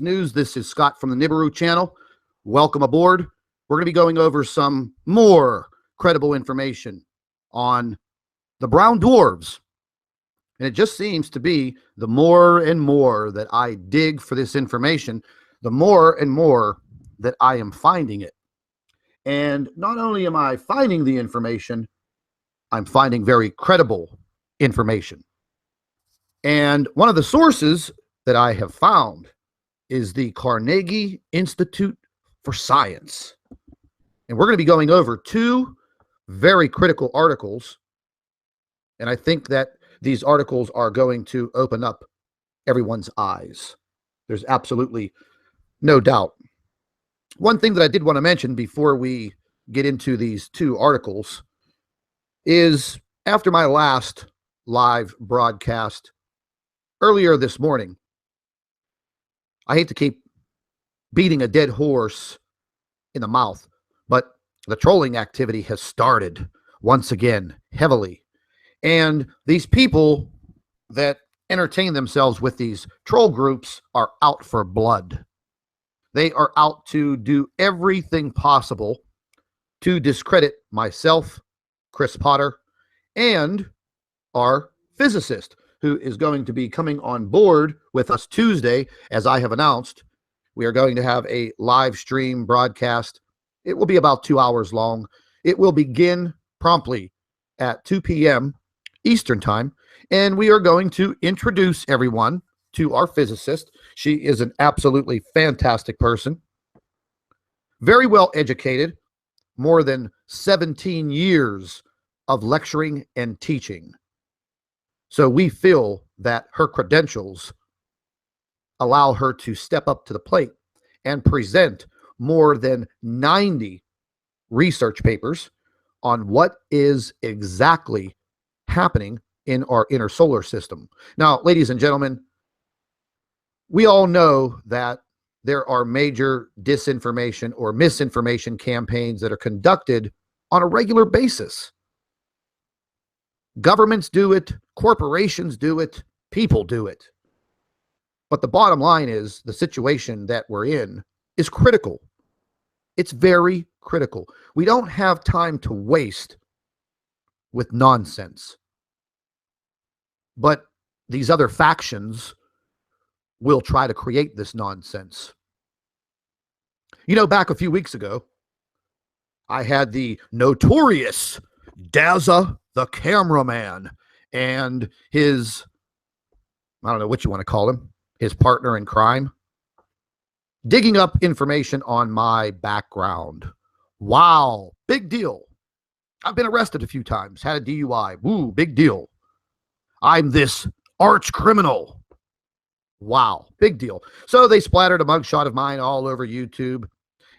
News. This is Scott from the Nibiru channel. Welcome aboard. We're going to be going over some more credible information on the brown dwarves. And it just seems to be the more and more that I dig for this information, the more and more that I am finding it. And not only am I finding the information, I'm finding very credible information. And one of the sources that I have found is the Carnegie Institute for Science. And we're going to be going over two very critical articles. And I think that these articles are going to open up everyone's eyes. There's absolutely no doubt. One thing that I did want to mention before we get into these two articles is after my last live broadcast earlier this morning, I hate to keep beating a dead horse in the mouth, but the trolling activity has started once again heavily. And these people that entertain themselves with these troll groups are out for blood. They are out to do everything possible to discredit myself, Chris Potter, and our physicist, who is going to be coming on board with us Tuesday. As I have announced, we are going to have a live stream broadcast. It will be about 2 hours long. It will begin promptly at 2 p.m. Eastern Time, and we are going to introduce everyone to our physicist. She is an absolutely fantastic person, very well educated, more than 17 years of lecturing and teaching. So we feel that her credentials allow her to step up to the plate and present more than 90 research papers on what is exactly happening in our inner solar system. Now, ladies and gentlemen, we all know that there are major disinformation or misinformation campaigns that are conducted on a regular basis. Governments do it, corporations do it, people do it. But the bottom line is the situation that we're in is critical. It's very critical. We don't have time to waste with nonsense. But these other factions will try to create this nonsense. You know, back a few weeks ago, I had the notorious Daza the cameraman and his, I don't know what you want to call him, his partner in crime, digging up information on my background. Wow, big deal. I've been arrested a few times, had a DUI. Woo, big deal. I'm this arch criminal. Wow, big deal. So they splattered a mugshot of mine all over YouTube,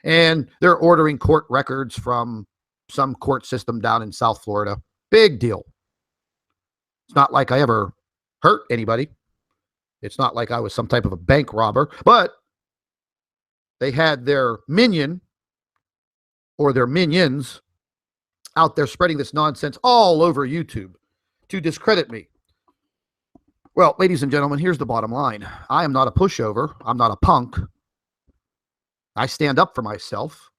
and they're ordering court records from some court system down in South Florida. Big deal. It's not like I ever hurt anybody. It's not like I was some type of a bank robber, but they had their minion or their minions out there spreading this nonsense all over YouTube to discredit me. Well, ladies and gentlemen, here's the bottom line. I am not a pushover. I'm not a punk. I stand up for myself.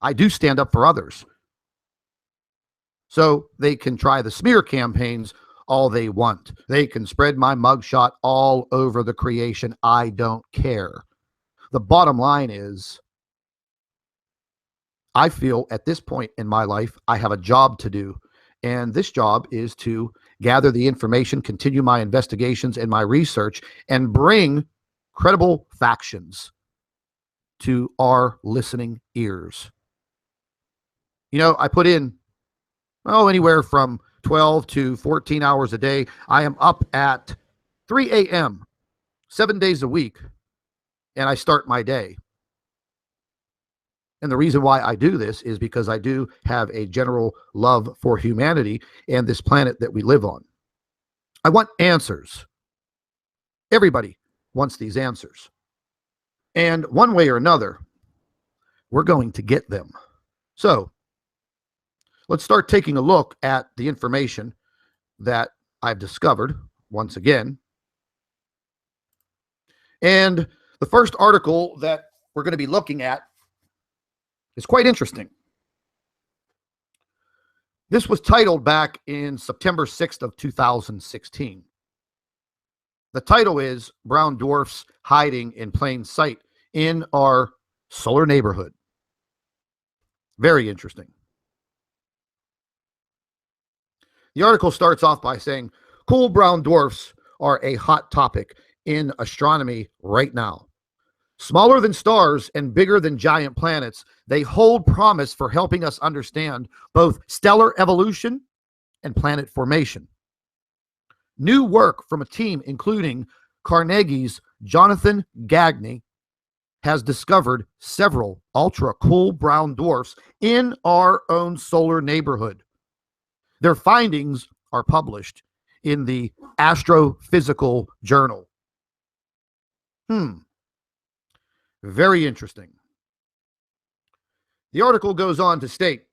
I do stand up for others. So they can try the smear campaigns all they want. They can spread my mugshot all over the creation. I don't care. The bottom line is, I feel at this point in my life, I have a job to do. And this job is to gather the information, continue my investigations and my research, and bring credible factions to our listening ears. You know, I put in, anywhere from 12 to 14 hours a day. I am up at 3 a.m., 7 days a week, and I start my day. And the reason why I do this is because I do have a general love for humanity and this planet that we live on. I want answers. Everybody wants these answers. And one way or another, we're going to get them. So let's start taking a look at the information that I've discovered once again. And The first article that we're going to be looking at is quite interesting. This was titled back in September 6th of 2016. The title is Brown Dwarfs Hiding in Plain Sight in Our Solar Neighborhood. Very interesting. The article starts off by saying, cool brown dwarfs are a hot topic in astronomy right now. Smaller than stars and bigger than giant planets, they hold promise for helping us understand both stellar evolution and planet formation. New work from a team including Carnegie's Jonathan Gagne has discovered several ultra cool brown dwarfs in our own solar neighborhood. Their findings are published in the Astrophysical Journal. Very interesting. The article goes on to state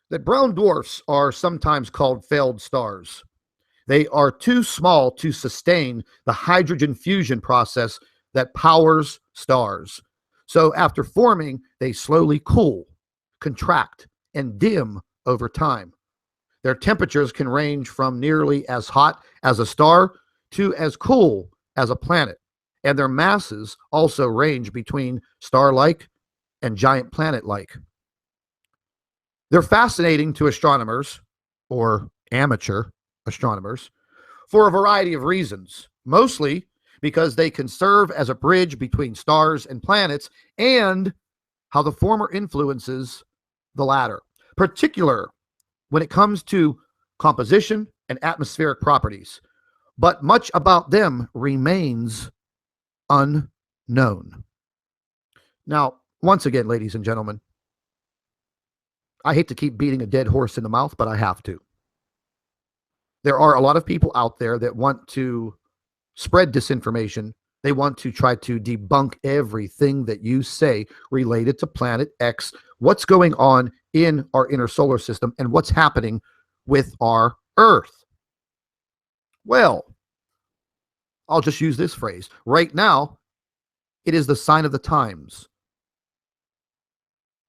that brown dwarfs are sometimes called failed stars. They are too small to sustain the hydrogen fusion process that powers stars. So after forming, they slowly cool, contract, and dim over time. Their temperatures can range from nearly as hot as a star to as cool as a planet, and their masses also range between star-like and giant planet-like. They're fascinating to astronomers, or amateur astronomers, for a variety of reasons, mostly because they can serve as a bridge between stars and planets and how the former influences the latter, particularly when it comes to composition and atmospheric properties. But much about them remains unknown. Now, once again, ladies and gentlemen, I hate to keep beating a dead horse in the mouth, but I have to. There are a lot of people out there that want to spread disinformation. They want to try to debunk everything that you say related to Planet X, what's going on in our inner solar system, and what's happening with our Earth. Well, I'll just use this phrase. Right now, it is the sign of the times.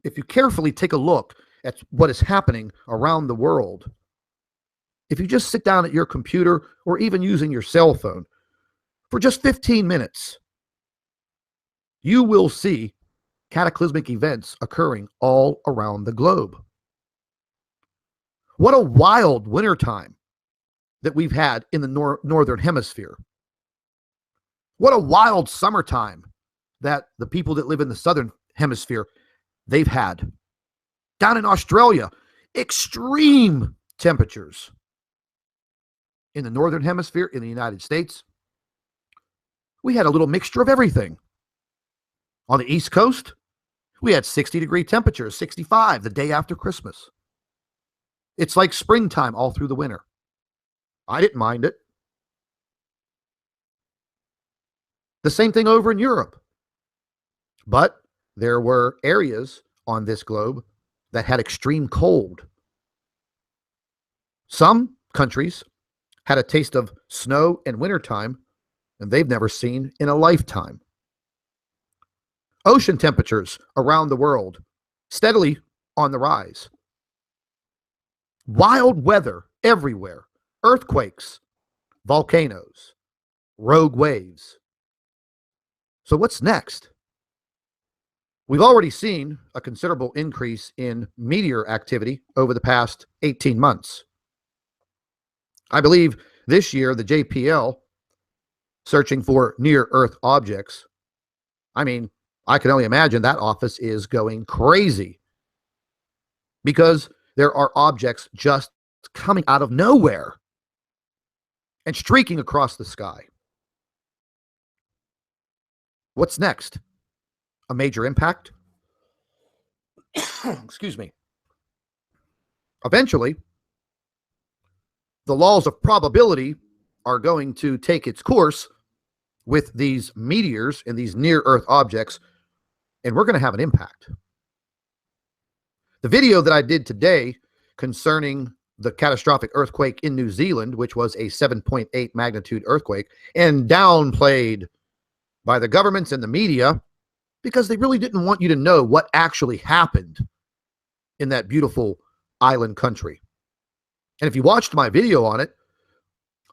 If you carefully take a look at what is happening around the world, if you just sit down at your computer or even using your cell phone for just 15 minutes, you will see cataclysmic events occurring all around the globe. What a wild wintertime that we've had in the northern hemisphere. What a wild summertime that the people that live in the southern hemisphere, they've had. Down in Australia, extreme temperatures. In the northern hemisphere, in the United States, we had a little mixture of everything. On the East Coast, we had 60-degree temperatures, 65 the day after Christmas. It's like springtime all through the winter. I didn't mind it. The same thing over in Europe. But there were areas on this globe that had extreme cold. Some countries had a taste of snow and wintertime, and they've never seen in a lifetime. Ocean temperatures around the world steadily on the rise. Wild weather everywhere. Earthquakes, volcanoes, rogue waves. So what's next? We've already seen a considerable increase in meteor activity over the past 18 months. I believe this year, the JPL, searching for near-Earth objects, I can only imagine that office is going crazy because there are objects just coming out of nowhere and streaking across the sky. What's next? A major impact? Excuse me. Eventually, the laws of probability are going to take its course with these meteors and these near-Earth objects, and we're going to have an impact. The video that I did today concerning the catastrophic earthquake in New Zealand, which was a 7.8 magnitude earthquake, and downplayed by the governments and the media because they really didn't want you to know what actually happened in that beautiful island country. And if you watched my video on it,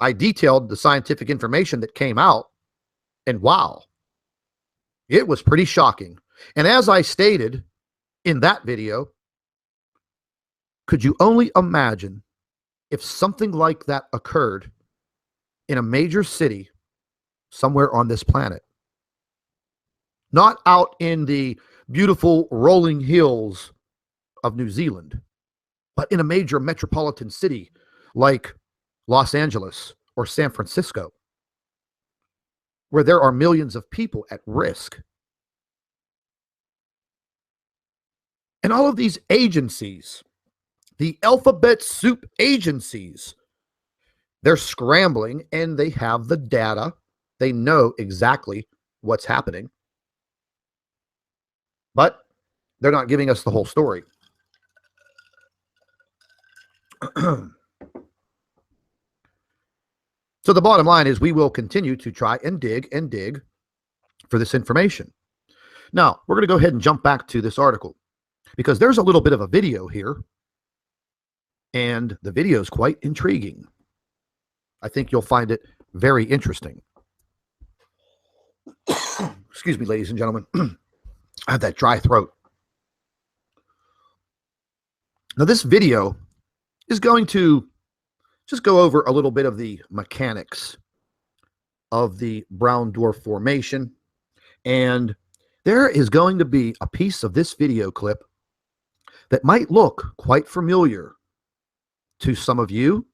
I detailed the scientific information that came out, and wow, it was pretty shocking. And as I stated in that video, could you only imagine if something like that occurred in a major city somewhere on this planet? Not out in the beautiful rolling hills of New Zealand, but in a major metropolitan city like Los Angeles or San Francisco, where there are millions of people at risk. And all of these agencies, the alphabet soup agencies, they're scrambling and they have the data. They know exactly what's happening. But they're not giving us the whole story. So the bottom line is we will continue to try and dig for this information. Now, we're going to go ahead and jump back to this article because there's a little bit of a video here, and the video is quite intriguing. I think you'll find it very interesting. Excuse me, ladies and gentlemen. I have that dry throat. Now, this video is going to just go over a little bit of the mechanics of the brown dwarf formation. And there is going to be a piece of this video clip that might look quite familiar to some of you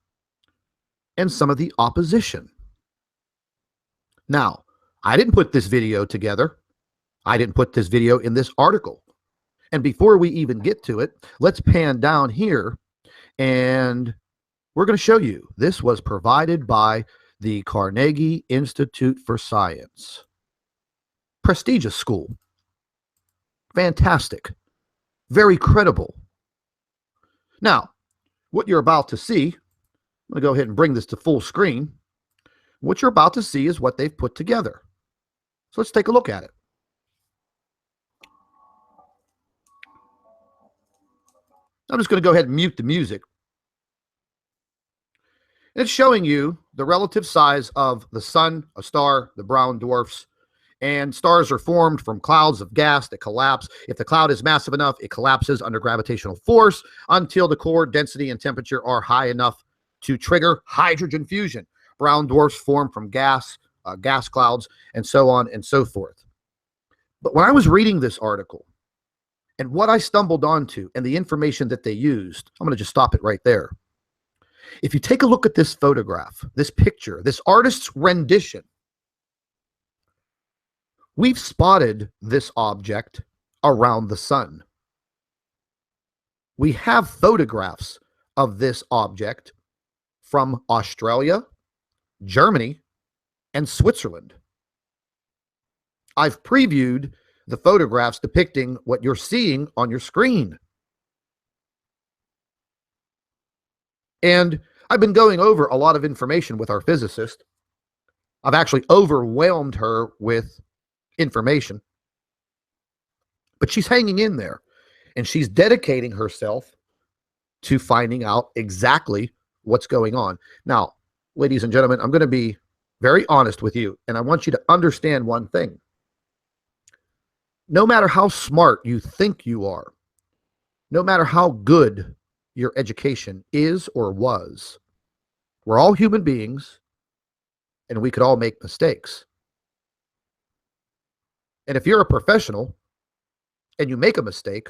and some of the opposition. Now, I didn't put this video together. I didn't put this video in this article. And before we even get to it, let's pan down here and we're going to show you. This was provided by the Carnegie Institute for Science. Prestigious school. Fantastic. Very credible. Now, what you're about to see, I'm going to go ahead and bring this to full screen. What you're about to see is what they've put together. So let's take a look at it. I'm just going to go ahead and mute the music. It's showing you the relative size of the sun, a star, the brown dwarfs, and stars are formed from clouds of gas that collapse. If the cloud is massive enough, it collapses under gravitational force until the core density and temperature are high enough to trigger hydrogen fusion. Brown dwarfs form from gas clouds, and so on and so forth. But when I was reading this article and what I stumbled onto and the information that they used, I'm going to just stop it right there. If you take a look at this photograph, this picture, this artist's rendition, we've spotted this object around the sun. We have photographs of this object from Australia, Germany, and Switzerland. I've previewed the photographs depicting what you're seeing on your screen. And I've been going over a lot of information with our physicist. I've actually overwhelmed her with information. But she's hanging in there, and she's dedicating herself to finding out exactly what's going on. Now, ladies and gentlemen, I'm going to be very honest with you, and I want you to understand one thing. No matter how smart you think you are, no matter how good your education is or was, we're all human beings, and we could all make mistakes. And if you're a professional and you make a mistake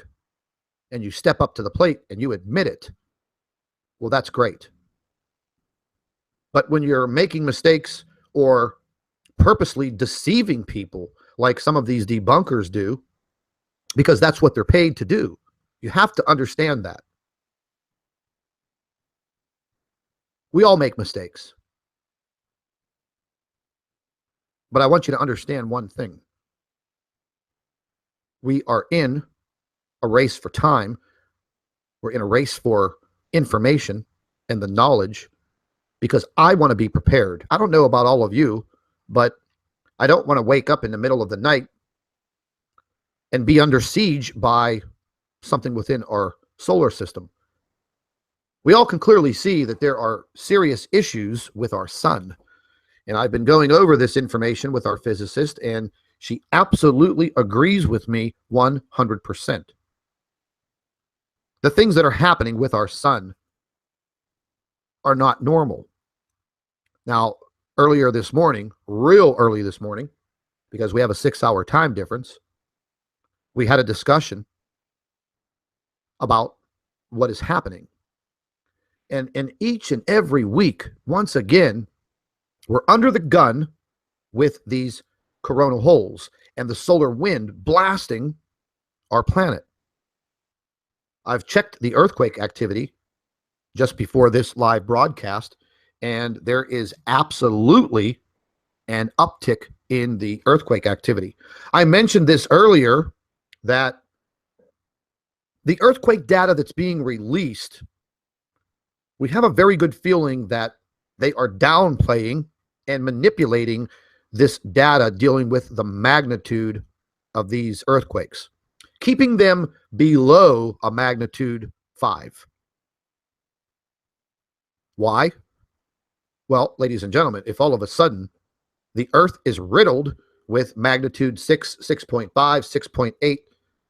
and you step up to the plate and you admit it, well, that's great. But when you're making mistakes or purposely deceiving people like some of these debunkers do, because that's what they're paid to do, you have to understand that. We all make mistakes. But I want you to understand one thing. We are in a race for time. We're in a race for information and the knowledge, because I want to be prepared. I don't know about all of you, but I don't want to wake up in the middle of the night and be under siege by something within our solar system. We all can clearly see that there are serious issues with our sun. And I've been going over this information with our physicist, and she absolutely agrees with me 100%. The things that are happening with our sun are not normal. Now, earlier this morning, real early this morning, because we have a 6-hour time difference, we had a discussion about what is happening. And each and every week, once again, we're under the gun with these coronal holes and the solar wind blasting our planet. I've checked the earthquake activity just before this live broadcast, and there is absolutely an uptick in the earthquake activity. I mentioned this earlier, that the earthquake data that's being released, we have a very good feeling that they are downplaying and manipulating this data dealing with the magnitude of these earthquakes, keeping them below a magnitude 5. Why? Well, ladies and gentlemen, if all of a sudden the earth is riddled with magnitude 6, 6.5, 6.8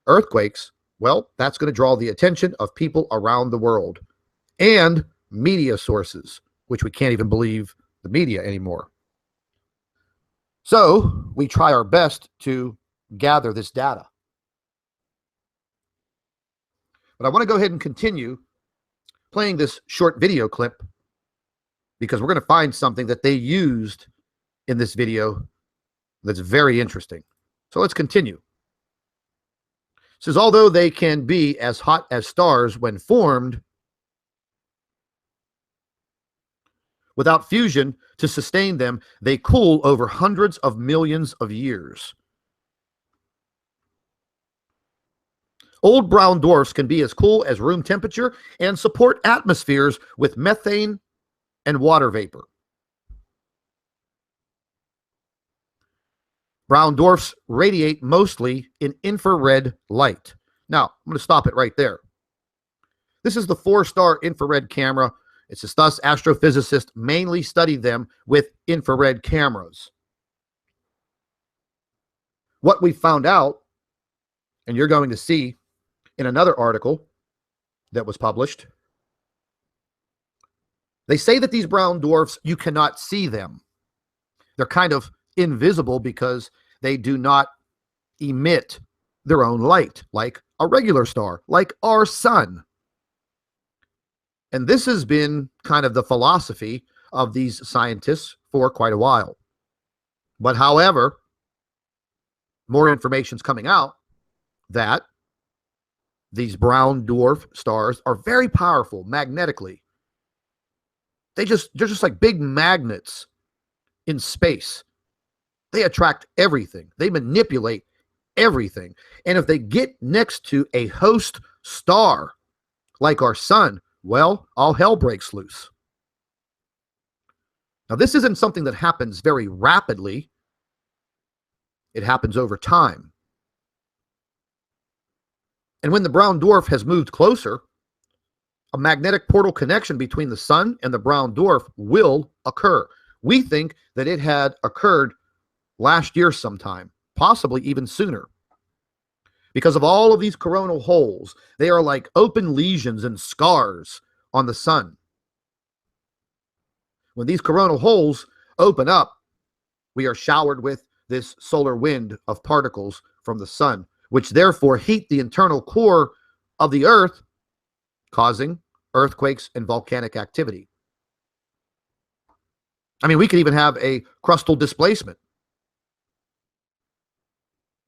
earthquakes, well, that's going to draw the attention of people around the world and media sources, which we can't even believe the media anymore. So we try our best to gather this data. But I want to go ahead and continue playing this short video clip, because we're going to find something that they used in this video that's very interesting. So let's continue. It says, although they can be as hot as stars when formed, without fusion to sustain them, they cool over hundreds of millions of years. Old brown dwarfs can be as cool as room temperature and support atmospheres with methane and water vapor. Brown dwarfs radiate mostly in infrared light. Now, I'm going to stop it right there. This is the 4-star infrared camera. It's just us astrophysicists mainly study them with infrared cameras. What we found out, and you're going to see in another article that was published, they say that these brown dwarfs, you cannot see them. They're kind of invisible because they do not emit their own light like a regular star, like our sun. And this has been kind of the philosophy of these scientists for quite a while. But however, more information is coming out that these brown dwarf stars are very powerful magnetically. They're just like big magnets in space. They attract everything. They manipulate everything. And if they get next to a host star like our sun, well, all hell breaks loose. Now, this isn't something that happens very rapidly. It happens over time. And when the brown dwarf has moved closer, a magnetic portal connection between the sun and the brown dwarf will occur. We think that it had occurred last year sometime, possibly even sooner. Because of all of these coronal holes, they are like open lesions and scars on the sun. When these coronal holes open up, we are showered with this solar wind of particles from the sun, which therefore heat the internal core of the earth, causing earthquakes and volcanic activity. I mean, we could even have a crustal displacement.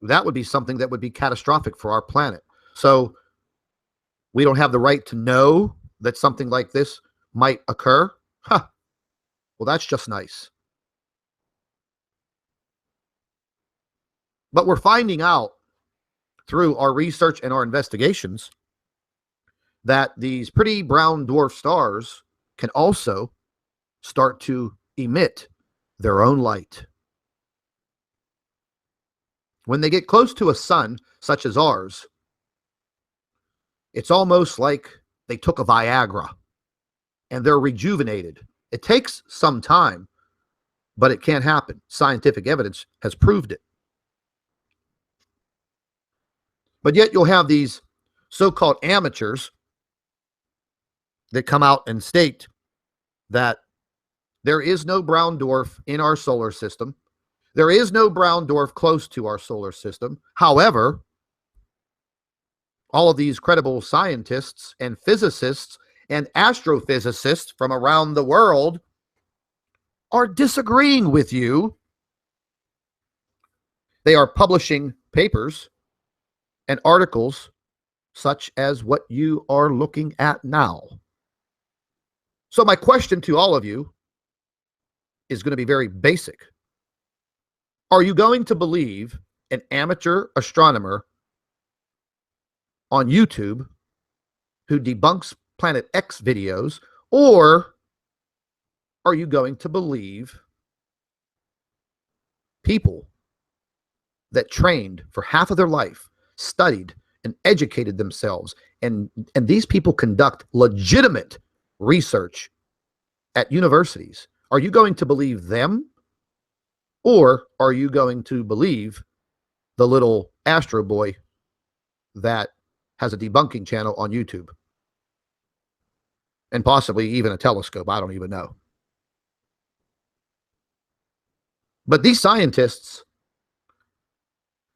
That would be something that would be catastrophic for our planet. So we don't have the right to know that something like this might occur? Huh. Well, that's just nice. But we're finding out through our research and our investigations that these pretty brown dwarf stars can also start to emit their own light. When they get close to a sun, such as ours, it's almost like they took a Viagra and they're rejuvenated. It takes some time, but it can happen. Scientific evidence has proved it. But yet you'll have these so-called amateurs that come out and state that there is no brown dwarf in our solar system. There is no brown dwarf close to our solar system. However, all of these credible scientists and physicists and astrophysicists from around the world are disagreeing with you. They are publishing papers and articles such as what you are looking at now. So my question to all of you is going to be very basic. Are you going to believe an amateur astronomer on YouTube who debunks Planet X videos, or are you going to believe people that trained for half of their life, studied and educated themselves, and these people conduct legitimate research at universities? Are you going to believe them, or are you going to believe the little Astro Boy that has a debunking channel on YouTube and possibly even a telescope? I don't even know. But these scientists,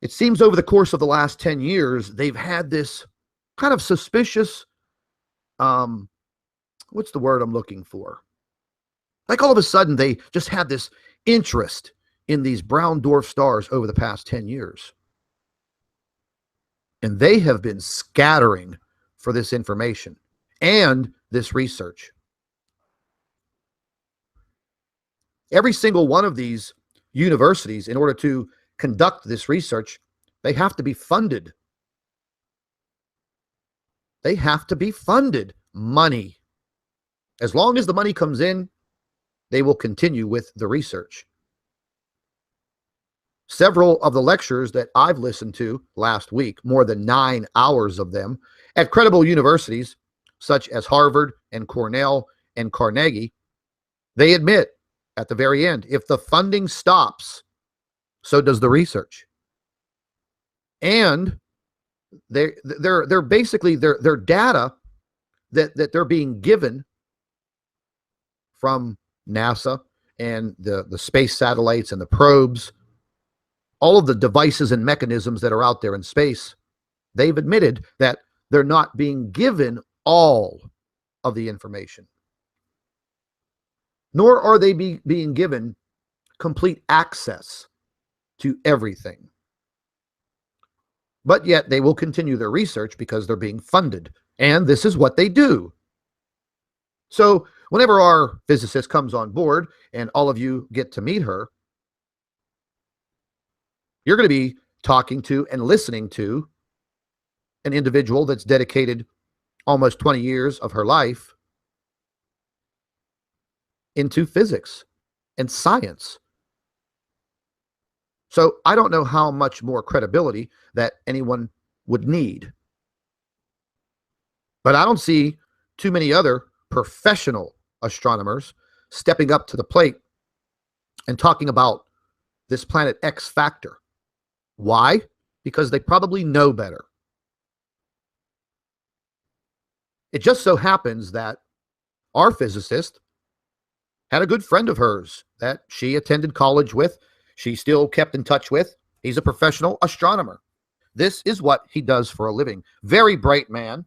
it seems over the course of the last 10 years, they've had this kind of suspicious, what's the word I'm looking for? Like all of a sudden, they just had this interest in these brown dwarf stars over the past 10 years. And they have been scattering for this information and this research. Every single one of these universities, in order to conduct this research, they have to be funded. They have to be funded. Money. As long as the money comes in, they will continue with the research. Several of the lectures that I've listened to last week, more than 9 hours of them, at credible universities such as Harvard and Cornell and Carnegie, they admit at the very end, if the funding stops, so does the research. And they're basically their data that they're being given from NASA and the space satellites and the probes, all of the devices and mechanisms that are out there in space, they've admitted that they're not being given all of the information, nor are they being given complete access to everything. But yet they will continue their research because they're being funded, and this is what they do. So whenever our physicist comes on board and all of you get to meet her, you're going to be talking to and listening to an individual that's dedicated almost 20 years of her life into physics and science. So I don't know how much more credibility that anyone would need. But I don't see too many other professional astronomers stepping up to the plate and talking about this Planet X factor. Why? Because they probably know better. It just so happens that our physicist had a good friend of hers that she attended college with. She still kept in touch with. He's a professional astronomer. This is what he does for a living. Very bright man.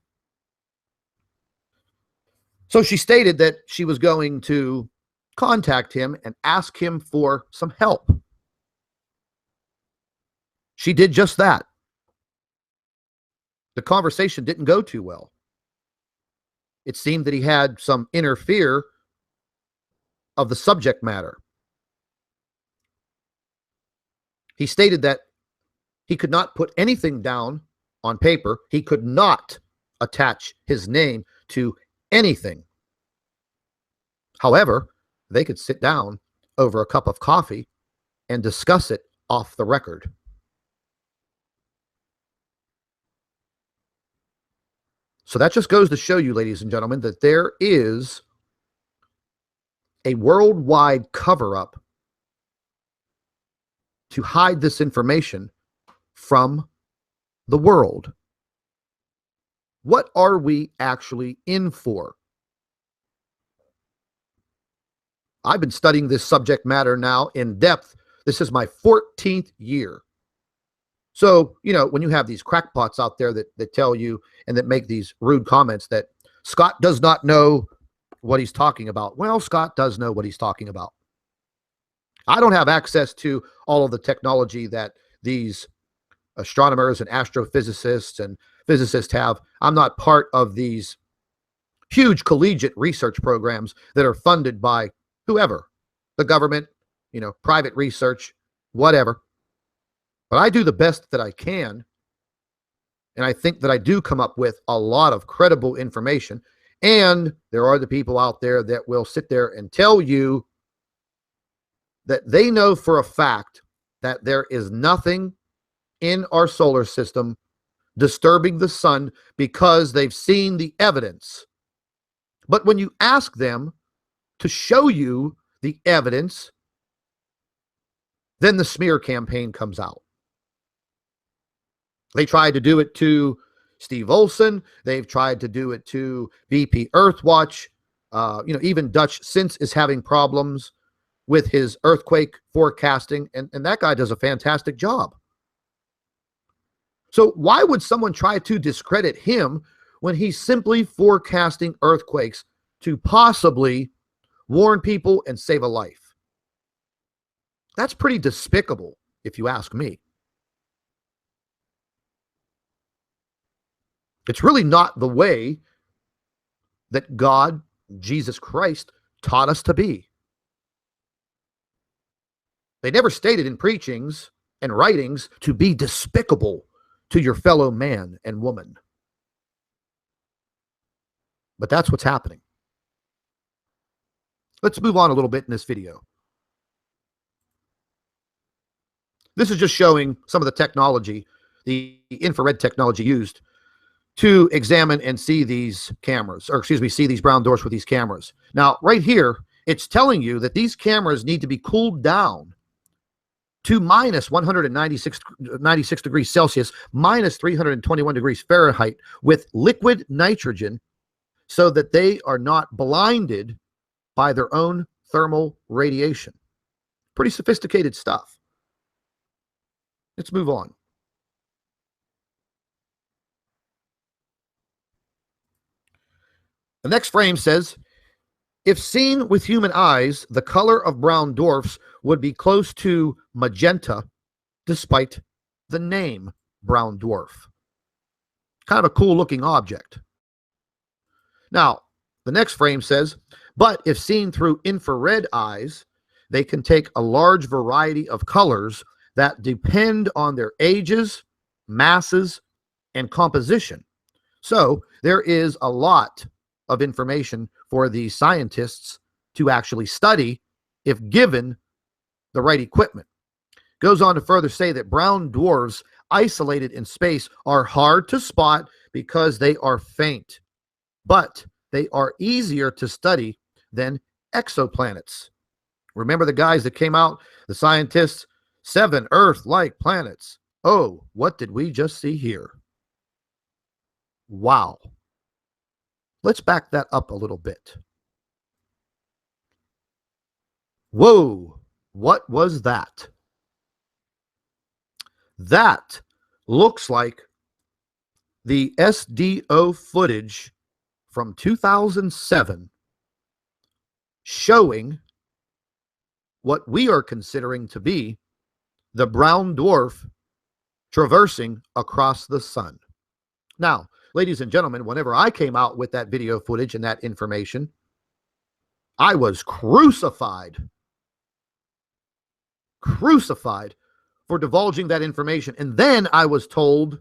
So she stated that she was going to contact him and ask him for some help. She did just that. The conversation didn't go too well. It seemed that he had some inner fear of the subject matter. He stated that he could not put anything down on paper. He could not attach his name to anything. However, they could sit down over a cup of coffee and discuss it off the record. So that just goes to show you, ladies and gentlemen, that there is a worldwide cover-up to hide this information from the world. What are we actually in for? I've been studying this subject matter now in depth. This is my 14th year. So, when you have these crackpots out there that tell you and that make these rude comments that Scott does not know what he's talking about. Well, Scott does know what he's talking about. I don't have access to all of the technology that these astronomers and astrophysicists and physicists have. I'm not part of these huge collegiate research programs that are funded by whoever, the government, private research, whatever. But I do the best that I can. And I think that I do come up with a lot of credible information. And there are the people out there that will sit there and tell you that they know for a fact that there is nothing in our solar system disturbing the sun because they've seen the evidence. But when you ask them to show you the evidence, then the smear campaign comes out. They tried to do it to Steve Olson. They've tried to do it to VP Earthwatch. Even Dutch Since is having problems with his earthquake forecasting, and that guy does a fantastic job. So why would someone try to discredit him when he's simply forecasting earthquakes to possibly warn people and save a life? That's pretty despicable, if you ask me. It's really not the way that God, Jesus Christ, taught us to be. They never stated in preachings and writings to be despicable to your fellow man and woman. But that's what's happening. Let's move on a little bit in this video. This is just showing some of the technology, the infrared technology used to examine and see these cameras, see these brown dwarfs with these cameras. Now, right here, it's telling you that these cameras need to be cooled down to minus 196 degrees Celsius, minus 321 degrees Fahrenheit with liquid nitrogen so that they are not blinded by their own thermal radiation. Pretty sophisticated stuff. Let's move on. The next frame says, if seen with human eyes, the color of brown dwarfs would be close to magenta, despite the name brown dwarf. Kind of a cool looking object. Now, the next frame says, but if seen through infrared eyes, they can take a large variety of colors that depend on their ages, masses, and composition. So there is a lot of information for the scientists to actually study if given the right equipment. Goes on to further say that brown dwarfs isolated in space are hard to spot because they are faint, but they are easier to study than exoplanets. Remember the guys that came out, the scientists, 7 Earth-like planets. Oh, what did we just see here? Wow. Let's back that up a little bit. Whoa, what was that? That looks like the SDO footage from 2007 showing what we are considering to be the brown dwarf traversing across the sun. Now, ladies and gentlemen, whenever I came out with that video footage and that information, I was crucified for divulging that information. And then I was told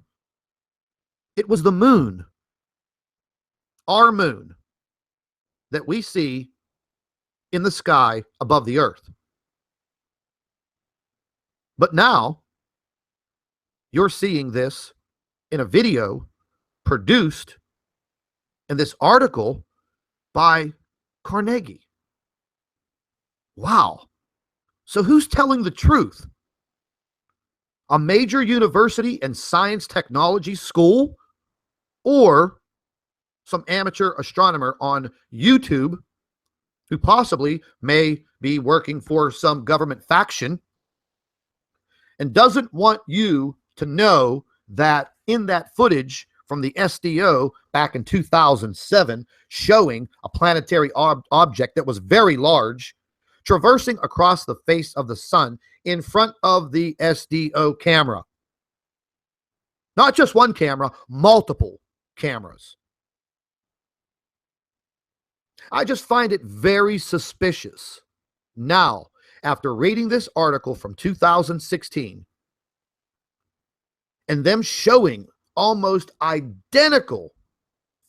it was the moon, our moon, that we see in the sky above the earth. But now you're seeing this in a video produced in this article by Carnegie. Wow. So who's telling the truth? A major university and science technology school, or some amateur astronomer on YouTube who possibly may be working for some government faction and doesn't want you to know that in that footage from the SDO back in 2007 showing a planetary object that was very large traversing across the face of the sun in front of the SDO camera. Not just one camera, multiple cameras. I just find it very suspicious now, after reading this article from 2016 and them showing almost identical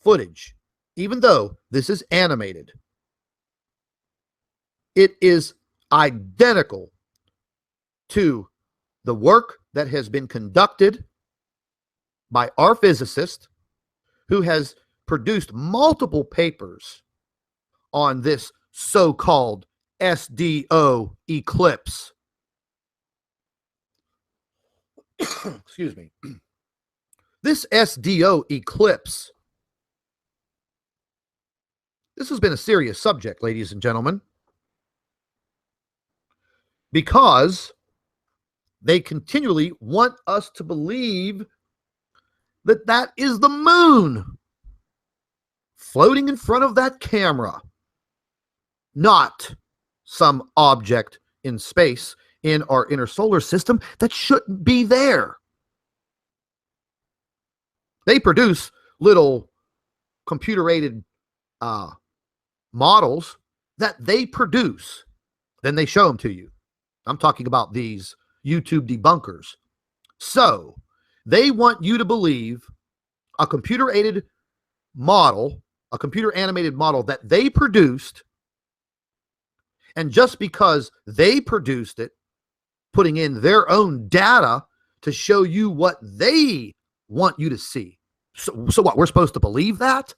footage, even though this is animated. It is identical to the work that has been conducted by our physicist, who has produced multiple papers on this so-called SDO eclipse. Excuse me. This SDO eclipse, this has been a serious subject, ladies and gentlemen, because they continually want us to believe that that is the moon floating in front of that camera, not some object in space in our inner solar system that shouldn't be there. They produce little computer-aided models that they produce. Then they show them to you. I'm talking about these YouTube debunkers. So they want you to believe a computer-aided model, a computer-animated model that they produced, and just because they produced it, putting in their own data to show you what they want you to see. So what, we're supposed to believe that?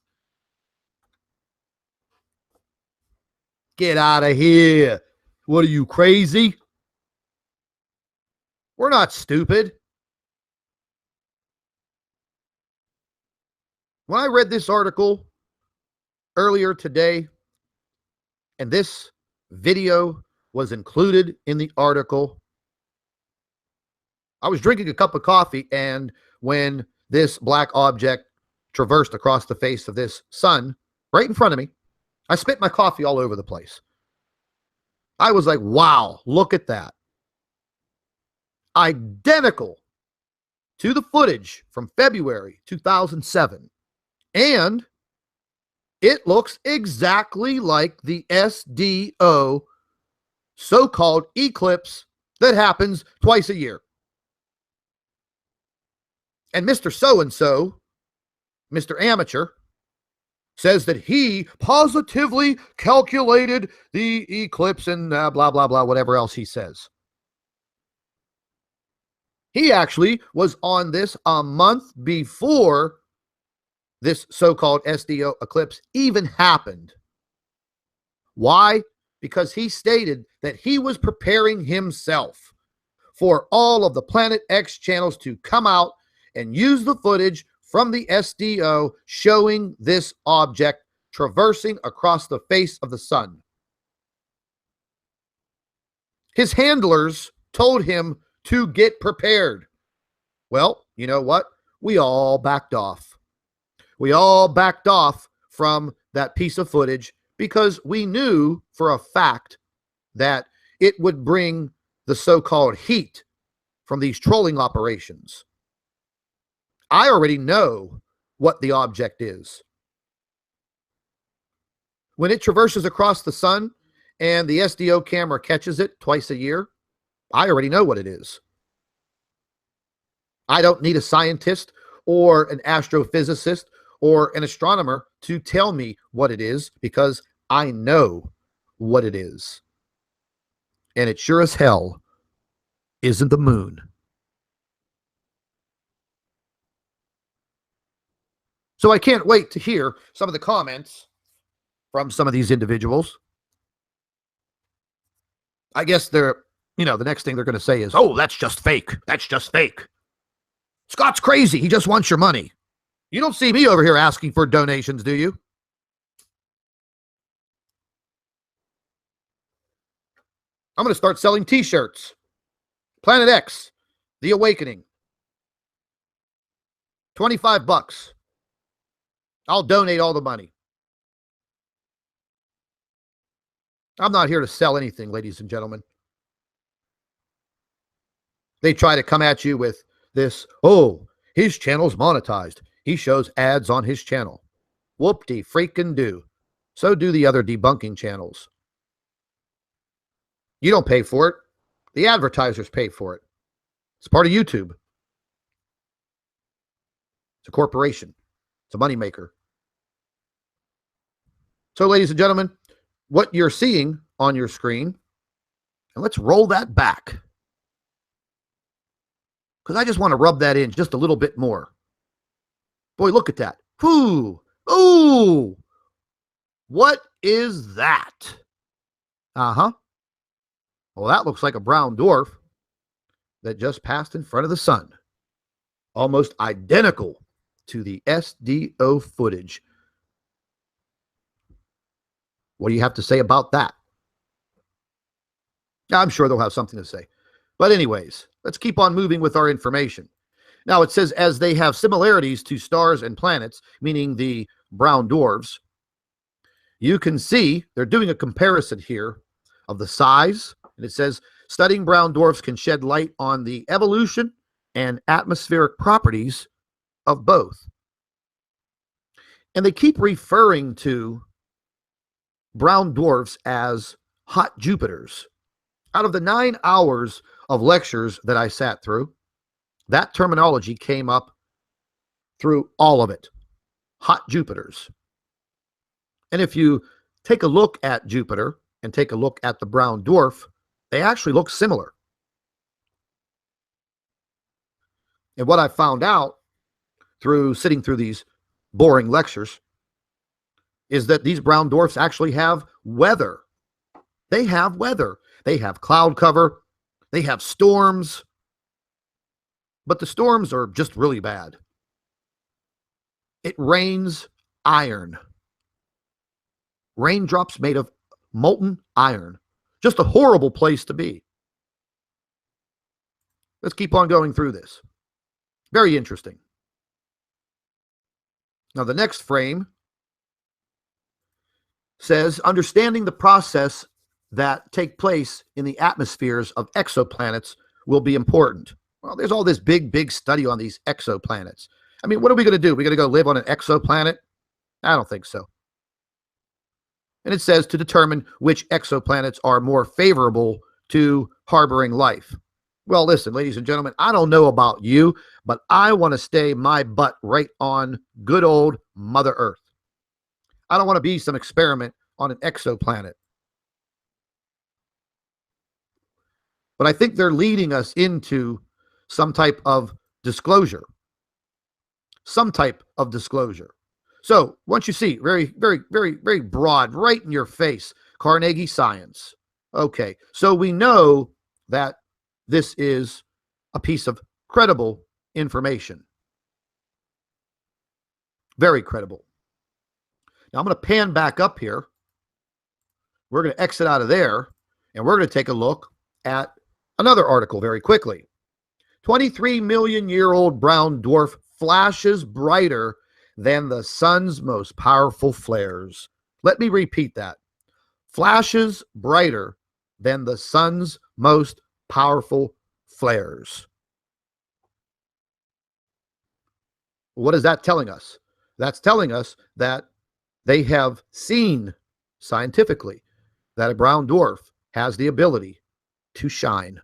Get out of here. What are you, crazy? We're not stupid. When I read this article earlier today, and this video was included in the article, I was drinking a cup of coffee, and when this black object traversed across the face of this sun right in front of me, I spit my coffee all over the place. I was like, wow, look at that. Identical to the footage from February 2007. And it looks exactly like the SDO so-called eclipse that happens twice a year. And Mr. So-and-so, Mr. Amateur, says that he positively calculated the eclipse and blah, blah, blah, whatever else he says. He actually was on this a month before this so-called SDO eclipse even happened. Why? Because he stated that he was preparing himself for all of the Planet X channels to come out and use the footage from the SDO showing this object traversing across the face of the sun. His handlers told him to get prepared. Well, you know what? We all backed off. We all backed off from that piece of footage because we knew for a fact that it would bring the so-called heat from these trolling operations. I already know what the object is. When it traverses across the sun and the SDO camera catches it twice a year, I already know what it is. I don't need a scientist or an astrophysicist or an astronomer to tell me what it is, because I know what it is. And it sure as hell isn't the moon. So I can't wait to hear some of the comments from some of these individuals. I guess they're, the next thing they're going to say is, oh, that's just fake. That's just fake. Scott's crazy. He just wants your money. You don't see me over here asking for donations, do you? I'm going to start selling t-shirts. Planet X, The Awakening. $25. I'll donate all the money. I'm not here to sell anything, ladies and gentlemen. They try to come at you with this, oh, his channel's monetized. He shows ads on his channel. Whoop-de-freaking-do. So do the other debunking channels. You don't pay for it. The advertisers pay for it. It's part of YouTube. It's a corporation. It's a moneymaker. So, ladies and gentlemen, what you're seeing on your screen, and let's roll that back, because I just want to rub that in just a little bit more. Boy, look at that. Whoo! Ooh! What is that? Uh-huh. Well, that looks like a brown dwarf that just passed in front of the sun. Almost identical to the SDO footage. What do you have to say about that? I'm sure they'll have something to say. But anyways, let's keep on moving with our information. Now, it says, as they have similarities to stars and planets, meaning the brown dwarfs, you can see they're doing a comparison here of the size. And it says, studying brown dwarfs can shed light on the evolution and atmospheric properties of both. And they keep referring to brown dwarfs as hot Jupiters. Out of the 9 hours of lectures that I sat through, that terminology came up through all of it. Hot Jupiters. And if you take a look at Jupiter and take a look at the brown dwarf, they actually look similar. And what I found out through sitting through these boring lectures is that these brown dwarfs actually have weather. They have weather. They have cloud cover. They have storms. But the storms are just really bad. It rains iron. Raindrops made of molten iron. Just a horrible place to be. Let's keep on going through this. Very interesting. Now, the next frame says, understanding the process that take place in the atmospheres of exoplanets will be important. Well, there's all this big study on these exoplanets. I mean, what are we going to do? We're going to go live on an exoplanet? I don't think so. And it says to determine which exoplanets are more favorable to harboring life. Well, listen, ladies and gentlemen, I don't know about you, but I want to stay my butt right on good old Mother Earth. I don't want to be some experiment on an exoplanet. But I think they're leading us into some type of disclosure. Some type of disclosure. So once you see, very broad, right in your face, Carnegie science. Okay, so we know that this is a piece of credible information. Very credible. Now I'm going to pan back up here. We're going to exit out of there, and we're going to take a look at another article very quickly. 23-million-year-old brown dwarf flashes brighter than the sun's most powerful flares. Let me repeat that. Flashes brighter than the sun's most powerful flares. What is that telling us? That's telling us that they have seen scientifically that a brown dwarf has the ability to shine.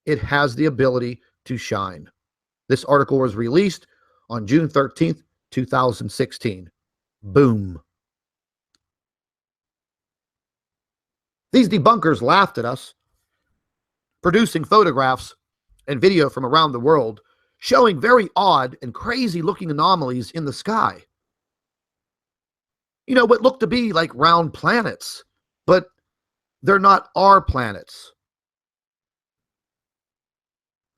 It has the ability to shine. This article was released on June 13th, 2016. Boom. These debunkers laughed at us, producing photographs and video from around the world showing very odd and crazy looking anomalies in the sky. You know, what look to be like round planets, but they're not our planets.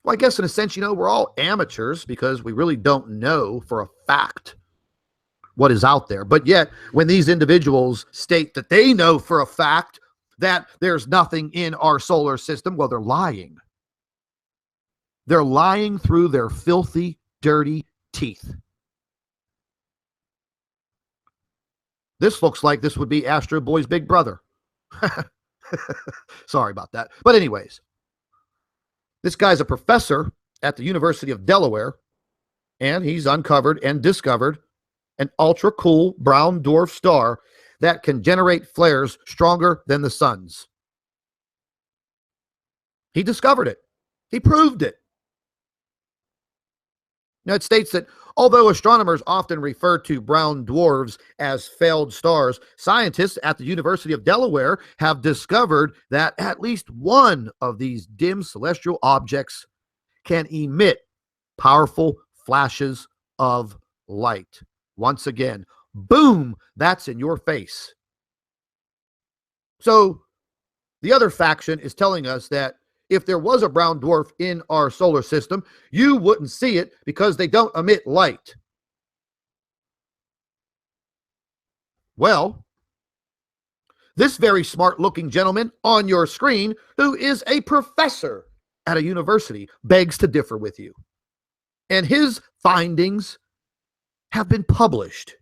Well, I guess in a sense, we're all amateurs because we really don't know for a fact what is out there. But yet, when these individuals state that they know for a fact that there's nothing in our solar system, well, they're lying. They're lying through their filthy, dirty teeth. This looks like this would be Astro Boy's big brother. Sorry about that. But anyways, this guy's a professor at the University of Delaware, and he's uncovered and discovered an ultra cool brown dwarf star that can generate flares stronger than the sun's. He discovered it. He proved it. Now, it states that although astronomers often refer to brown dwarfs as failed stars, scientists at the University of Delaware have discovered that at least one of these dim celestial objects can emit powerful flashes of light. Once again, boom, that's in your face. So the other faction is telling us that if there was a brown dwarf in our solar system, you wouldn't see it because they don't emit light. Well, this very smart-looking gentleman on your screen, who is a professor at a university, begs to differ with you. And his findings have been published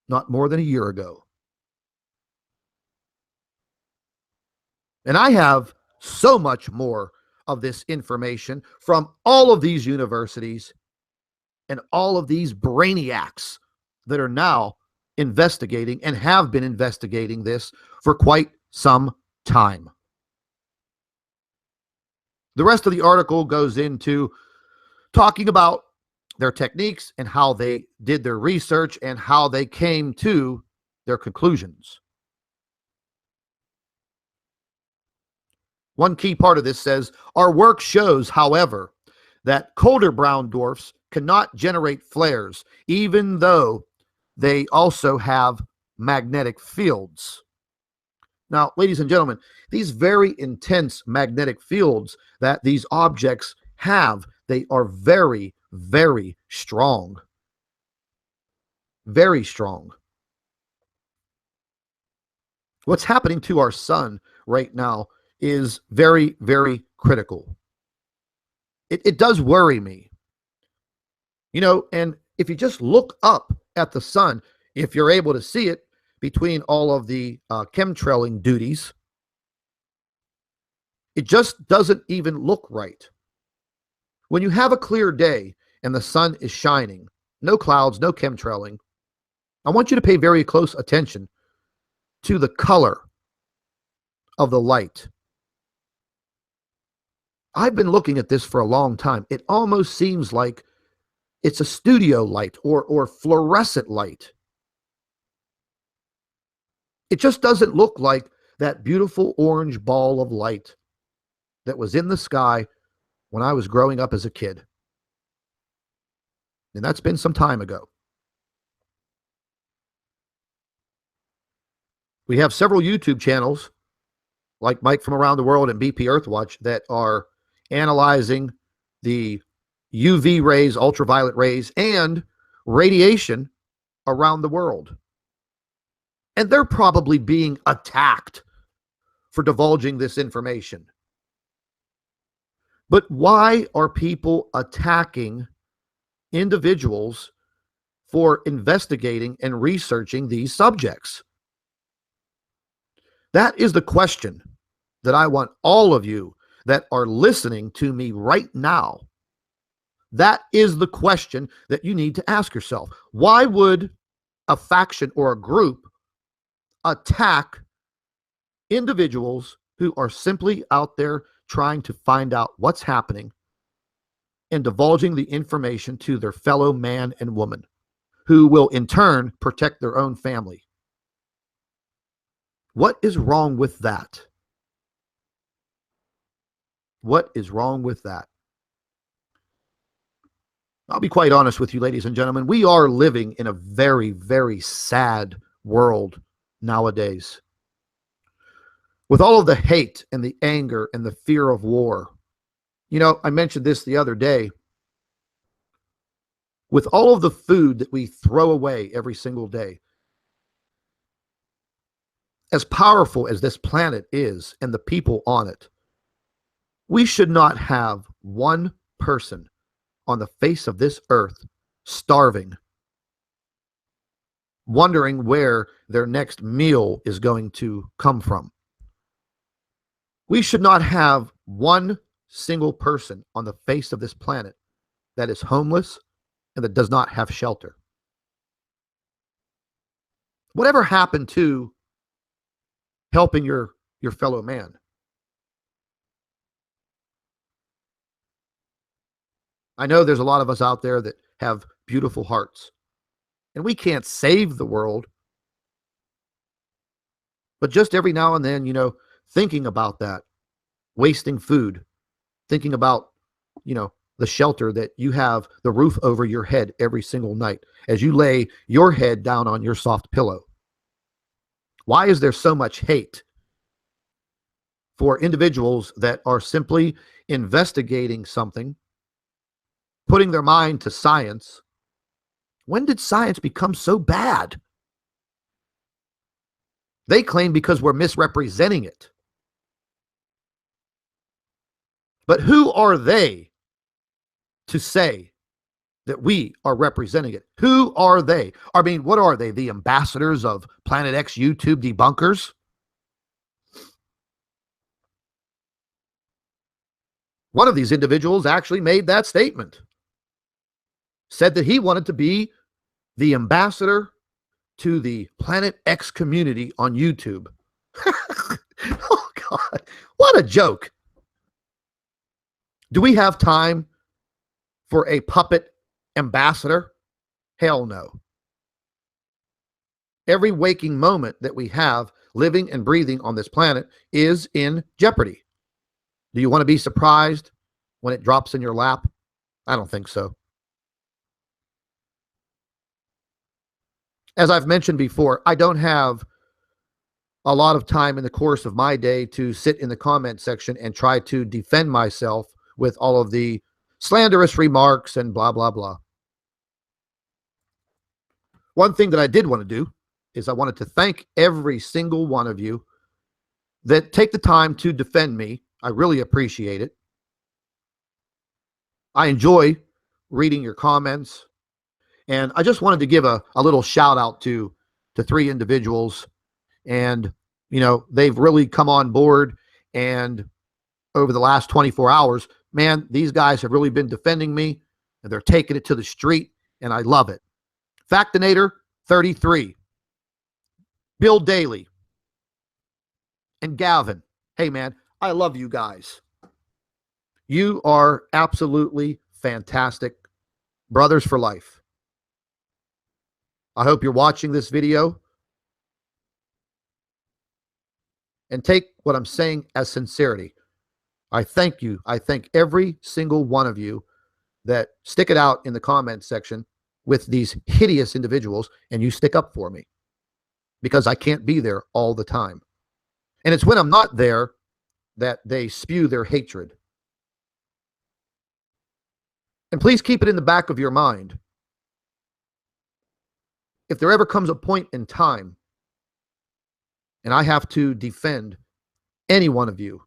not more than a year ago. And I have so much more of this information from all of these universities and all of these brainiacs that are now investigating and have been investigating this for quite some time. The rest of the article goes into talking about their techniques and how they did their research and how they came to their conclusions. One key part of this says, our work shows, however, that colder brown dwarfs cannot generate flares, even though they also have magnetic fields. Now, ladies and gentlemen, these very intense magnetic fields that these objects have, they are very, very strong. Very strong. What's happening to our sun right now is very, very critical. It does worry me. And if you just look up at the sun, if you're able to see it between all of the chemtrailing duties, it just doesn't even look right. When you have a clear day and the sun is shining, no clouds, no chemtrailing, I want you to pay very close attention to the color of the light. I've been looking at this for a long time. It almost seems like it's a studio light or fluorescent light. It just doesn't look like that beautiful orange ball of light that was in the sky when I was growing up as a kid. And that's been some time ago. We have several YouTube channels like Mike from Around the World and BP Earthwatch that are analyzing the UV rays, ultraviolet rays, and radiation around the world. And they're probably being attacked for divulging this information. But why are people attacking individuals for investigating and researching these subjects? That is the question that I want all of you that are listening to me right now. That is the question that you need to ask yourself. Why would a faction or a group attack individuals who are simply out there trying to find out what's happening and divulging the information to their fellow man and woman, who will in turn protect their own family? What is wrong with that? What is wrong with that? I'll be quite honest with you, ladies and gentlemen. We are living in a very, very sad world nowadays. With all of the hate and the anger and the fear of war. I mentioned this the other day. With all of the food that we throw away every single day, as powerful as this planet is and the people on it, we should not have one person on the face of this earth starving, wondering where their next meal is going to come from. We should not have one single person on the face of this planet that is homeless and that does not have shelter. Whatever happened to helping your fellow man? I know there's a lot of us out there that have beautiful hearts, and we can't save the world. But just every now and then, thinking about that, wasting food, thinking about, the shelter that you have, the roof over your head every single night as you lay your head down on your soft pillow. Why is there so much hate for individuals that are simply investigating something, putting their mind to science? When did science become so bad? They claim because we're misrepresenting it. But who are they to say that we are representing it? Who are they? I mean, what are they? The ambassadors of Planet X YouTube debunkers? One of these individuals actually made that statement. Said that he wanted to be the ambassador to the Planet X community on YouTube. Oh, God. What a joke. Do we have time for a puppet ambassador? Hell no. Every waking moment that we have living and breathing on this planet is in jeopardy. Do you want to be surprised when it drops in your lap? I don't think so. As I've mentioned before, I don't have a lot of time in the course of my day to sit in the comment section and try to defend myself with all of the slanderous remarks and blah, blah, blah. One thing that I did want to do is I wanted to thank every single one of you that take the time to defend me. I really appreciate it. I enjoy reading your comments. And I just wanted to give a little shout out to three individuals. And, they've really come on board. And over the last 24 hours, man, these guys have really been defending me. And they're taking it to the street. And I love it. Factinator 33. Bill Daly. And Gavin. Hey, man, I love you guys. You are absolutely fantastic. Brothers for life. I hope you're watching this video and take what I'm saying as sincerity. I thank you. I thank every single one of you that stick it out in the comment section with these hideous individuals, and you stick up for me because I can't be there all the time. And it's when I'm not there that they spew their hatred. And please keep it in the back of your mind. If there ever comes a point in time and I have to defend any one of you,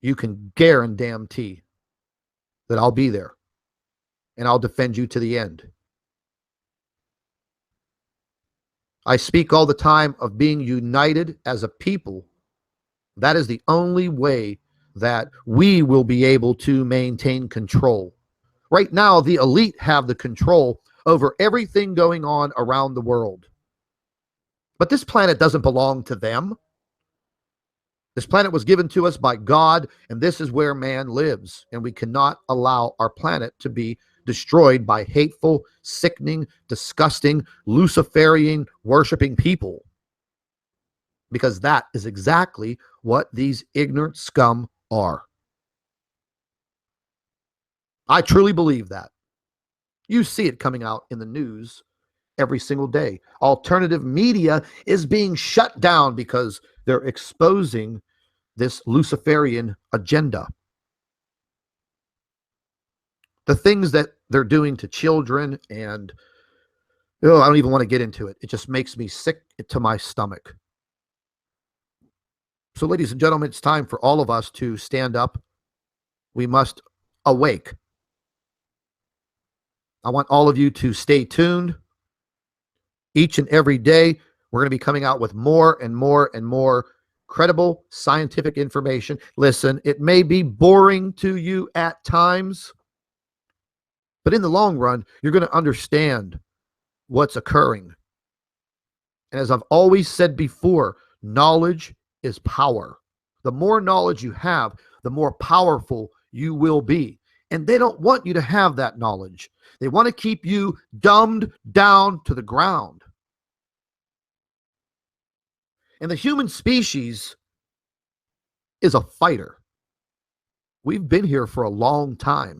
you can guarantee that I'll be there and I'll defend you to the end. I speak all the time of being united as a people. That is the only way that we will be able to maintain control. Right now, the elite have the control over everything going on around the world. But this planet doesn't belong to them. This planet was given to us by God, and this is where man lives. And we cannot allow our planet to be destroyed by hateful, sickening, disgusting, Luciferian, worshiping people. Because that is exactly what these ignorant scum are. I truly believe that. You see it coming out in the news every single day. Alternative media is being shut down because they're exposing this Luciferian agenda. The things that they're doing to children, and I don't even want to get into it. It just makes me sick to my stomach. So, ladies and gentlemen, it's time for all of us to stand up. We must awake. I want all of you to stay tuned. Each and every day, we're going to be coming out with more and more and more credible scientific information. Listen, it may be boring to you at times, but in the long run, you're going to understand what's occurring. And as I've always said before, knowledge is power. The more knowledge you have, the more powerful you will be. And they don't want you to have that knowledge. They want to keep you dumbed down to the ground. And the human species is a fighter. We've been here for a long time.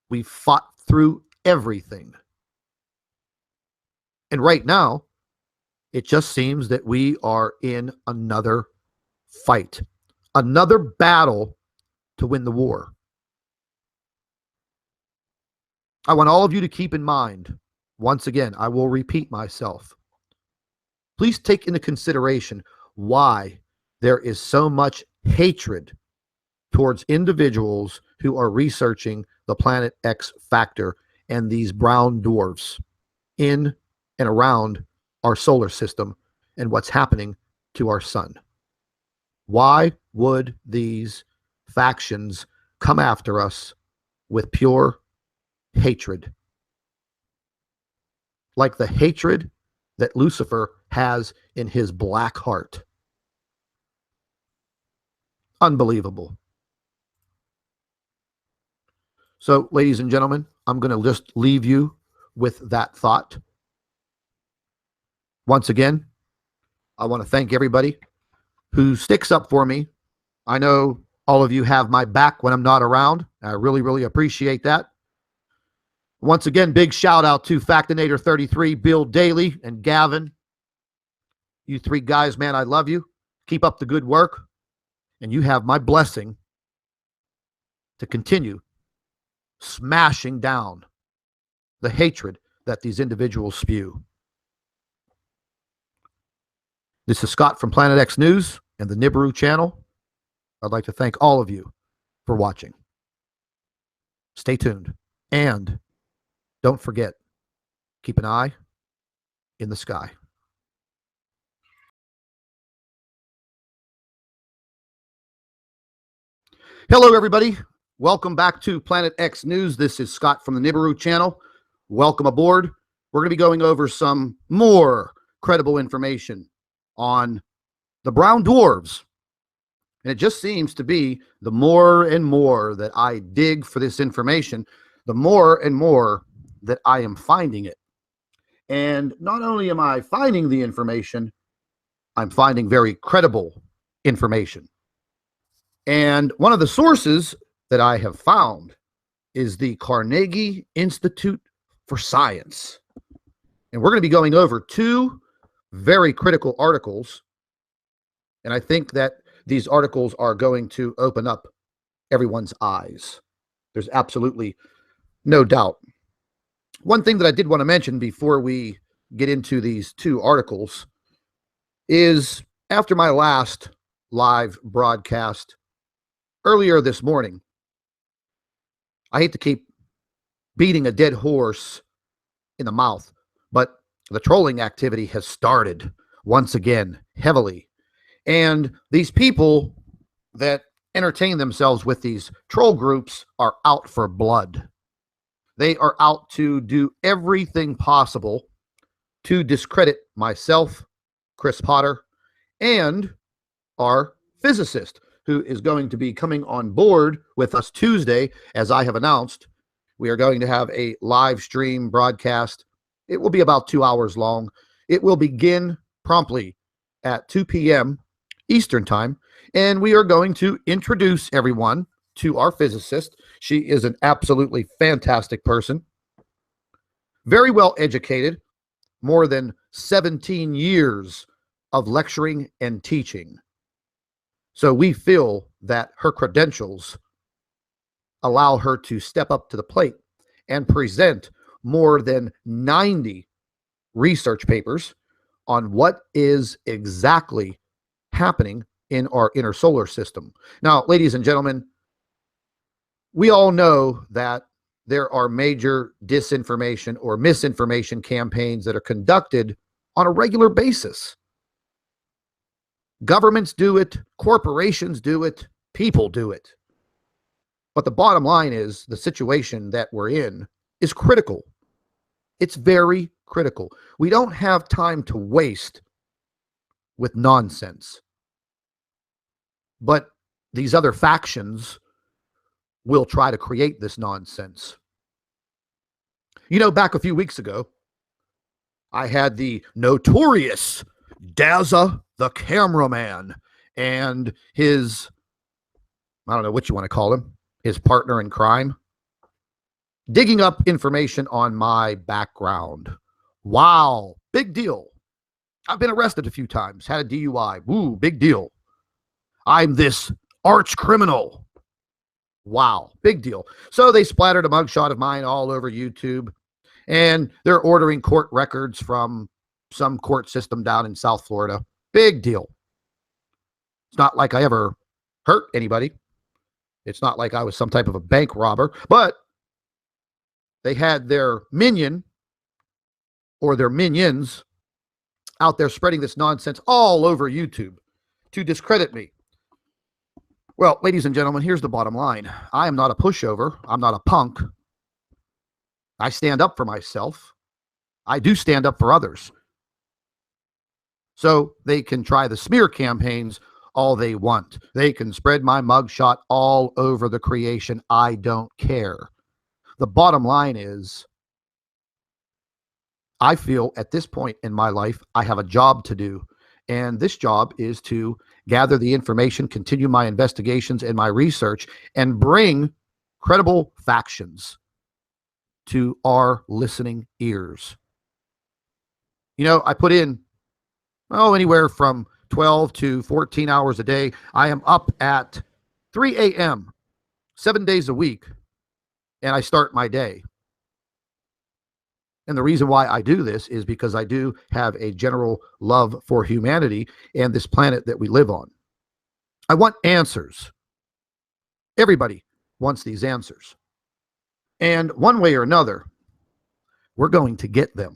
We've fought through everything. And right now, it just seems that we are in another fight, another battle to win the war. I want all of you to keep in mind, once again, I will repeat myself. Please take into consideration why there is so much hatred towards individuals who are researching the Planet X factor and these brown dwarfs in and around our solar system and what's happening to our sun. Why would these factions come after us with pure hatred? Like the hatred that Lucifer has in his black heart. Unbelievable. So, ladies and gentlemen, I'm going to just leave you with that thought. Once again, I want to thank everybody who sticks up for me. I know all of you have my back when I'm not around. I really, really appreciate that. Once again, big shout out to Factinator 33, Bill Daly, and Gavin. You three guys, man, I love you. Keep up the good work. And you have my blessing to continue smashing down the hatred that these individuals spew. This is Scott from Planet X News and the Nibiru channel. I'd like to thank all of you for watching. Stay tuned. And don't forget, keep an eye in the sky. Hello, everybody. Welcome back to Planet X News. This is Scott from the Nibiru channel. Welcome aboard. We're going to be going over some more credible information on the brown dwarves. And it just seems to be the more and more that I dig for this information, the more and more that I am finding it. And not only am I finding the information, I'm finding very credible information. And one of the sources that I have found is the Carnegie Institute for Science. And we're going to be going over two very critical articles. And I think that these articles are going to open up everyone's eyes. There's absolutely no doubt. One thing that I did want to mention before we get into these two articles is after my last live broadcast earlier this morning, I hate to keep beating a dead horse in the mouth, but the trolling activity has started once again heavily. And these people that entertain themselves with these troll groups are out for blood. They are out to do everything possible to discredit myself, Chris Potter, and our physicist, who is going to be coming on board with us Tuesday. As I have announced, we are going to have a live stream broadcast. It will be about 2 hours long. It will begin promptly at 2 p.m. Eastern time, and we are going to introduce everyone to our physicist. She is an absolutely fantastic person, very well educated, more than 17 years of lecturing and teaching. So we feel that her credentials allow her to step up to the plate and present more than 90 research papers on what is exactly happening in our inner solar system. Now, ladies and gentlemen, we all know that there are major disinformation or misinformation campaigns that are conducted on a regular basis. Governments do it, corporations do it, people do it. But the bottom line is the situation that we're in is critical. It's very critical. We don't have time to waste with nonsense. But these other factions will try to create this nonsense. You know, back a few weeks ago, I had the notorious Dazza the cameraman and his, I don't know what you want to call him, his partner in crime, digging up information on my background. Wow, big deal. I've been arrested a few times, had a DUI. Woo, big deal. I'm this arch criminal. Wow, big deal. So they splattered a mugshot of mine all over YouTube, and they're ordering court records from some court system down in South Florida. Big deal. It's not like I ever hurt anybody. It's not like I was some type of a bank robber, but they had their minion or their minions out there spreading this nonsense all over YouTube to discredit me. Well, ladies and gentlemen, here's the bottom line. I am not a pushover. I'm not a punk. I stand up for myself. I do stand up for others. So they can try the smear campaigns all they want. They can spread my mugshot all over the creation. I don't care. The bottom line is, I feel at this point in my life, I have a job to do. And this job is to gather the information, continue my investigations and my research, and bring credible factions to our listening ears. You know, I put in, anywhere from 12 to 14 hours a day. I am up at 3 a.m., 7 days a week, and I start my day. And the reason why I do this is because I do have a general love for humanity and this planet that we live on. I want answers. Everybody wants these answers. And one way or another, we're going to get them.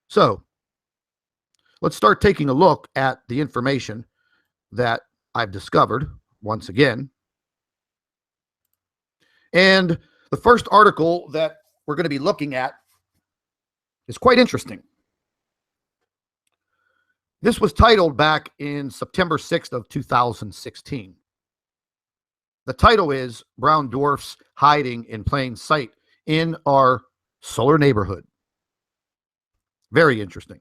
So let's start taking a look at the information that I've discovered once again. And the first article that we're going to be looking at is quite interesting. This was titled back in September 6th of 2016. The title is Brown Dwarfs Hiding in Plain Sight in Our Solar Neighborhood. Very interesting.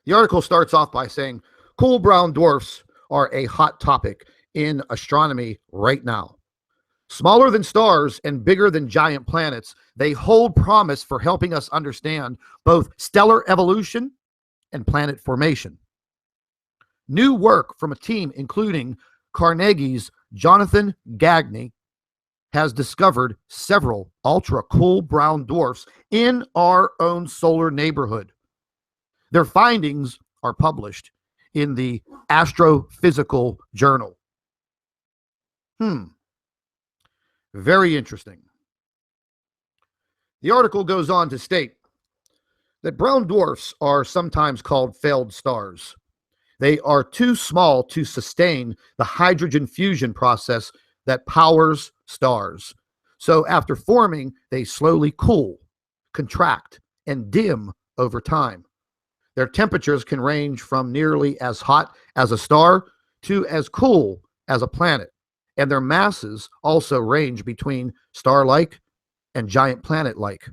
The article starts off by saying, cool brown dwarfs are a hot topic in astronomy right now. Smaller than stars and bigger than giant planets, they hold promise for helping us understand both stellar evolution and planet formation. New work from a team including Carnegie's Jonathan Gagne has discovered several ultra-cool brown dwarfs in our own solar neighborhood. Their findings are published in the Astrophysical Journal. Very interesting. The article goes on to state that brown dwarfs are sometimes called failed stars. They are too small to sustain the hydrogen fusion process that powers stars. So after forming, they slowly cool, contract, and dim over time. Their temperatures can range from nearly as hot as a star to as cool as a planet. And their masses also range between star-like and giant planet-like.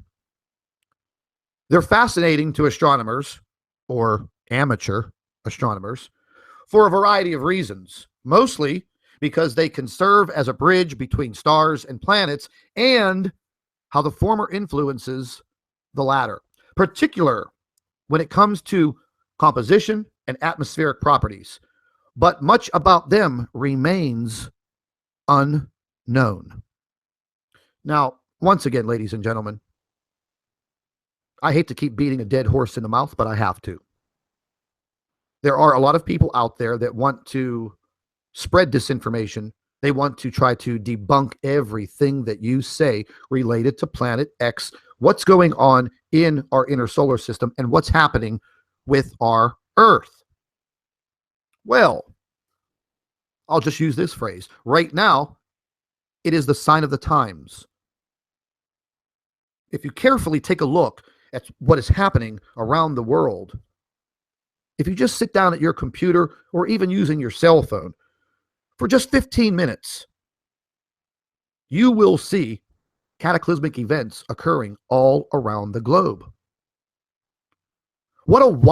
They're fascinating to astronomers, or amateur astronomers, for a variety of reasons, mostly because they can serve as a bridge between stars and planets, and how the former influences the latter, particular when it comes to composition and atmospheric properties. But much about them remains unknown. Now, once again, ladies and gentlemen, I hate to keep beating a dead horse in the mouth, but I have to. There are a lot of people out there that want to spread disinformation. They want to try to debunk everything that you say related to Planet X, what's going on in our inner solar system, and what's happening with our Earth. Well, I'll just use this phrase. Right now, it is the sign of the times. If you carefully take a look at what is happening around the world, if you just sit down at your computer or even using your cell phone for just 15 minutes, you will see cataclysmic events occurring all around the globe. What a wild